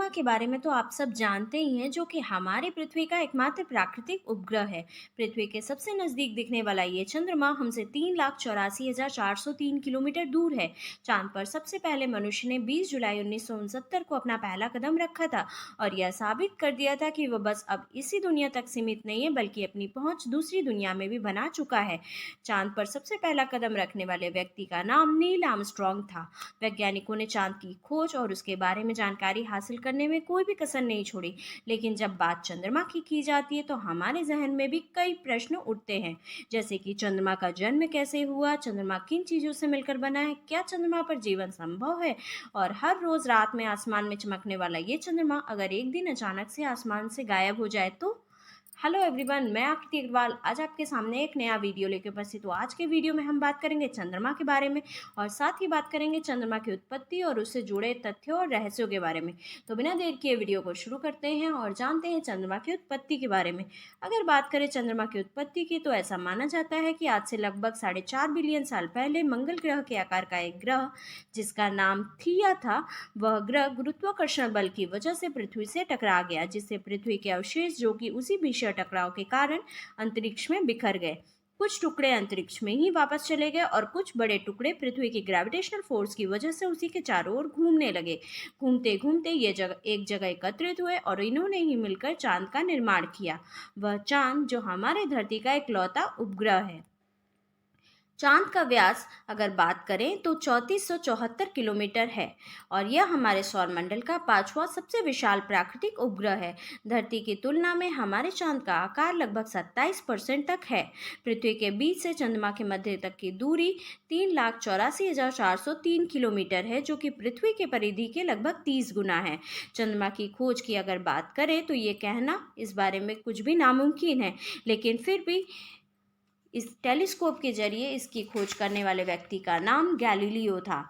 चंद्रमा के बारे में तो आप सब जानते ही हैं, जो कि हमारे पृथ्वी का एकमात्र प्राकृतिक उपग्रह है। पृथ्वी के सबसे नजदीक दिखने वाला ये चंद्रमा हमसे 3,84,403 किलोमीटर दूर है। चांद पर सबसे पहले मनुष्य ने 20 जुलाई 1969 को अपना पहला कदम रखा था और यह साबित कर दिया था कि वह बस अब इसी दुनिया तक सीमित नहीं है, बल्कि अपनी पहुंच दूसरी दुनिया में भी बना चुका है। चांद पर सबसे पहला कदम रखने वाले व्यक्ति का नाम नील आर्मस्ट्रॉन्ग था। वैज्ञानिकों ने चांद की खोज और उसके बारे में जानकारी हासिल करने में कोई भी कसर नहीं छोड़ी। लेकिन जब बात चंद्रमा की जाती है तो हमारे जहन में भी कई प्रश्न उठते हैं, जैसे कि चंद्रमा का जन्म कैसे हुआ, चंद्रमा किन चीजों से मिलकर बना है, क्या चंद्रमा पर जीवन संभव है, और हर रोज रात में आसमान में चमकने वाला ये चंद्रमा अगर एक दिन अचानक से आसमान से गायब हो जाए तो। हेलो एवरीवन, मैं आकृति अग्रवाल आज आपके सामने एक नया वीडियो लेकर उपस्थित हूँ। आज के वीडियो में हम बात करेंगे चंद्रमा के बारे में और साथ ही बात करेंगे चंद्रमा की उत्पत्ति और उससे जुड़े तथ्यों और रहस्यों के बारे में। तो बिना देर किए वीडियो को शुरू करते हैं और जानते हैं चंद्रमा की उत्पत्ति के बारे में। अगर बात करें चंद्रमा की उत्पत्ति की तो ऐसा माना जाता है कि आज से लगभग 4.5 बिलियन साल पहले मंगल ग्रह के आकार का एक ग्रह, जिसका नाम थिया था, वह ग्रह गुरुत्वाकर्षण बल की वजह से पृथ्वी से टकरा गया, जिससे पृथ्वी के अवशेष, जो कि उसी भीषण टकराव के कारण अंतरिक्ष में बिखर गए। कुछ टुकड़े अंतरिक्ष में ही वापस चले गए और कुछ बड़े टुकड़े पृथ्वी की ग्रेविटेशनल फोर्स की वजह से उसी के चारों ओर घूमने लगे। घूमते घूमते ये एक जगह एकत्रित हुए और इन्होंने ही मिलकर चांद का निर्माण किया। वह चांद जो हमारे धरती का इकलौता उपग्रह है। चांद का व्यास अगर बात करें तो 3474 किलोमीटर है और यह हमारे सौरमंडल का पांचवा सबसे विशाल प्राकृतिक उपग्रह है। धरती की तुलना में हमारे चांद का आकार लगभग 27% तक है। पृथ्वी के बीच से चंद्रमा के मध्य तक की दूरी 3,84,403 किलोमीटर है, जो कि पृथ्वी के परिधि के लगभग 30 गुना है। चंद्रमा की खोज की अगर बात करें तो ये कहना इस बारे में कुछ भी नामुमकिन है, लेकिन फिर भी इस टेलीस्कोप के जरिए इसकी खोज करने वाले व्यक्ति का नाम गैलीलियो था।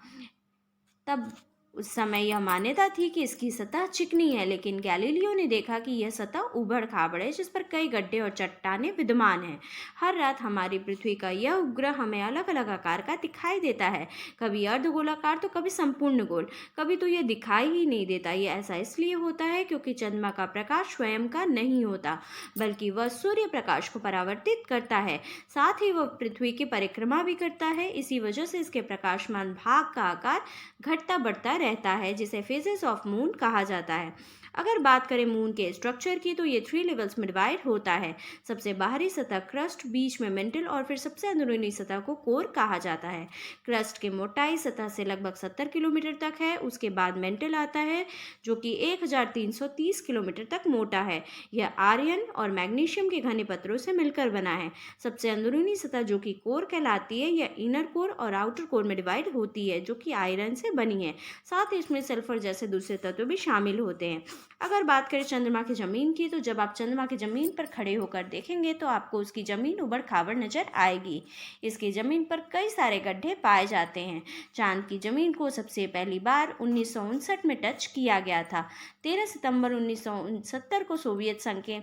तब उस समय यह मान्यता थी कि इसकी सतह चिकनी है, लेकिन गैलीलियो ने देखा कि यह सतह उबड़ खाबड़ है, जिस पर कई गड्ढे और चट्टानें विद्यमान हैं। हर रात हमारी पृथ्वी का यह उपग्रह हमें अलग अलग आकार का दिखाई देता है, कभी अर्धगोलाकार तो कभी संपूर्ण गोल, कभी तो यह दिखाई ही नहीं देता। यह ऐसा इसलिए होता है क्योंकि चंद्रमा का प्रकाश स्वयं का नहीं होता, बल्कि वह सूर्य प्रकाश को परावर्तित करता है, साथ ही वह पृथ्वी की परिक्रमा भी करता है। इसी वजह से इसके प्रकाशमान भाग का आकार घटता बढ़ता रहता है, जिसे फेजेस ऑफ मून कहा जाता है। अगर बात करें मून के स्ट्रक्चर की तो ये 3 लेवल्स में डिवाइड होता है। सबसे बाहरी सतह क्रस्ट, बीच में मेंटल और फिर सबसे अंदरूनी सतह को कोर कहा जाता है। क्रस्ट की मोटाई सतह से लगभग 70 किलोमीटर तक है। उसके बाद मेंटल आता है, जो कि 1330 किलोमीटर तक मोटा है। यह आयरन और मैग्नीशियम के घने पत्थरों से मिलकर बना है। सबसे अंदरूनी सतह, जो कि कोर कहलाती है, यह इनर कोर और आउटर कोर में डिवाइड होती है, जो कि आयरन से बनी है। साथ ही इसमें सल्फर जैसे दूसरे तत्व भी शामिल होते हैं। अगर बात करें चंद्रमा की जमीन की तो जब आप चंद्रमा की जमीन पर खड़े होकर देखेंगे तो आपको उसकी जमीन उबड़ खाबड़ नजर आएगी। इसकी जमीन पर कई सारे गड्ढे पाए जाते हैं। चांद की जमीन को सबसे पहली बार 1959 में टच किया गया था। 13 सितंबर 1969 को सोवियत संघ के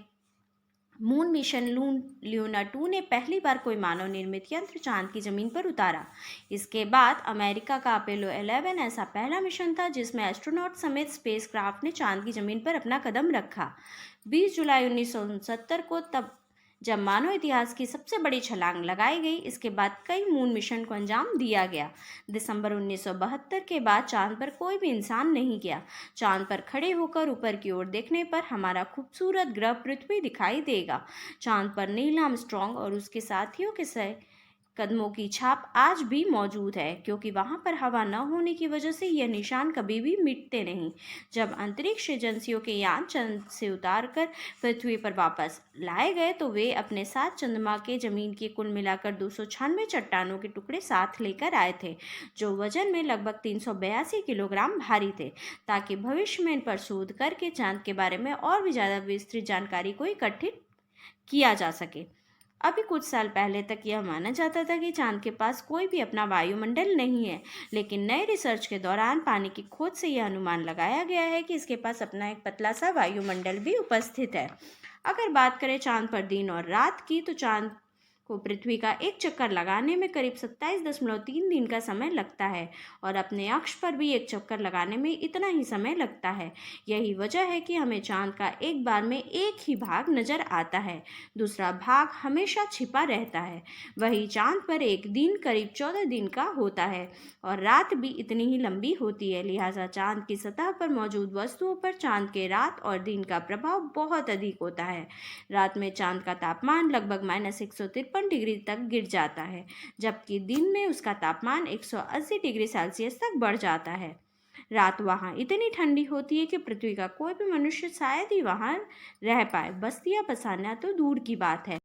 मून मिशन ल्यूना 2 ने पहली बार कोई मानव निर्मित यंत्र चांद की जमीन पर उतारा। इसके बाद अमेरिका का अपोलो 11 ऐसा पहला मिशन था जिसमें एस्ट्रोनॉट समेत स्पेसक्राफ्ट ने चांद की जमीन पर अपना कदम रखा। 20 जुलाई 1969 को तब जब मानव इतिहास की सबसे बड़ी छलांग लगाई गई। इसके बाद कई मून मिशन को अंजाम दिया गया। दिसंबर 1972 के बाद चांद पर कोई भी इंसान नहीं गया। चांद पर खड़े होकर ऊपर की ओर देखने पर हमारा खूबसूरत ग्रह पृथ्वी दिखाई देगा। चांद पर नील आर्मस्ट्रॉन्ग और उसके साथियों के कदमों की छाप आज भी मौजूद है, क्योंकि वहां पर हवा न होने की वजह से यह निशान कभी भी मिटते नहीं। जब अंतरिक्ष एजेंसियों के यान चंद्र से उतारकर पृथ्वी पर वापस लाए गए तो वे अपने साथ चंद्रमा के जमीन की कुल मिलाकर 296 चट्टानों के टुकड़े साथ लेकर आए थे, जो वजन में लगभग 382 किलोग्राम भारी थे, ताकि भविष्य में इन पर शोध करके चांद के बारे में और भी ज़्यादा विस्तृत जानकारी को इकट्ठित किया जा सके। अभी कुछ साल पहले तक यह माना जाता था कि चांद के पास कोई भी अपना वायुमंडल नहीं है, लेकिन नए रिसर्च के दौरान पानी की खोज से यह अनुमान लगाया गया है कि इसके पास अपना एक पतला सा वायुमंडल भी उपस्थित है। अगर बात करें चांद पर दिन और रात की तो चांद को पृथ्वी का एक चक्कर लगाने में करीब 27.3 दिन का समय लगता है और अपने अक्ष पर भी एक चक्कर लगाने में इतना ही समय लगता है। यही वजह है कि हमें चांद का एक बार में एक ही भाग नजर आता है, दूसरा भाग हमेशा छिपा रहता है। वही चांद पर एक दिन करीब 14 दिन का होता है और रात भी इतनी ही लंबी होती है। लिहाजा चांद की सतह पर मौजूद वस्तुओं पर चांद के रात और दिन का प्रभाव बहुत अधिक होता है। रात में चांद का तापमान लगभग -153 डिग्री तक गिर जाता है, जबकि दिन में उसका तापमान 180 डिग्री सेल्सियस तक बढ़ जाता है। रात वहाँ इतनी ठंडी होती है कि पृथ्वी का कोई भी मनुष्य शायद ही वहाँ रह पाए, बस्तियां बसाना तो दूर की बात है।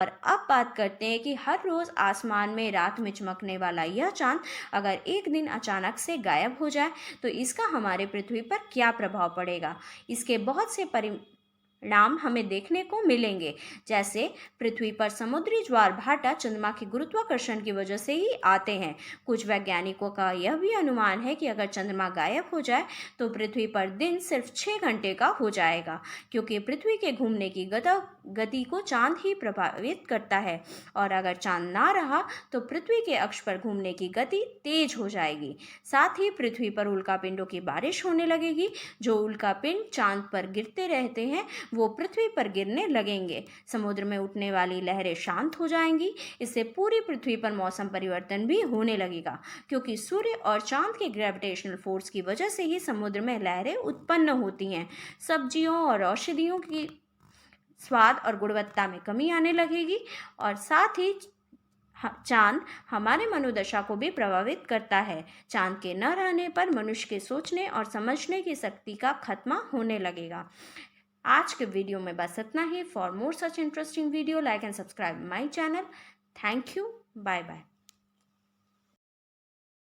और अब बात करते हैं कि हर रोज आसमान में रात में चमकने वाला यह चांद अगर एक दिन अचानक से गायब हो जाए तो इसका हमारे पृथ्वी पर क्या प्रभाव पड़ेगा। इसके बहुत से परिणाम हमें देखने को मिलेंगे, जैसे पृथ्वी पर समुद्री ज्वार भाटा चंद्रमा के गुरुत्वाकर्षण की वजह से ही आते हैं। कुछ वैज्ञानिकों का यह भी अनुमान है कि अगर चंद्रमा गायब हो जाए तो पृथ्वी पर दिन सिर्फ 6 घंटे का हो जाएगा, क्योंकि पृथ्वी के घूमने की गति को चांद ही प्रभावित करता है और अगर चांद ना रहा तो पृथ्वी के अक्ष पर घूमने की गति तेज हो जाएगी। साथ ही पृथ्वी पर उल्कापिंडों की बारिश होने लगेगी। जो उल्कापिंड चांद पर गिरते रहते हैं वो पृथ्वी पर गिरने लगेंगे। समुद्र में उठने वाली लहरें शांत हो जाएंगी। इससे पूरी पृथ्वी पर मौसम परिवर्तन भी होने लगेगा, क्योंकि सूर्य और चांद के ग्रेविटेशनल फोर्स की वजह से ही समुद्र में लहरें उत्पन्न होती हैं। सब्जियों और औषधियों की स्वाद और गुणवत्ता में कमी आने लगेगी और साथ ही चांद हमारे मनोदशा को भी प्रभावित करता है। चांद के न रहने पर मनुष्य के सोचने और समझने की शक्ति का खत्म होने लगेगा। आज के वीडियो में बस इतना ही। For more such interesting video like and subscribe my channel. Thank you. Bye bye.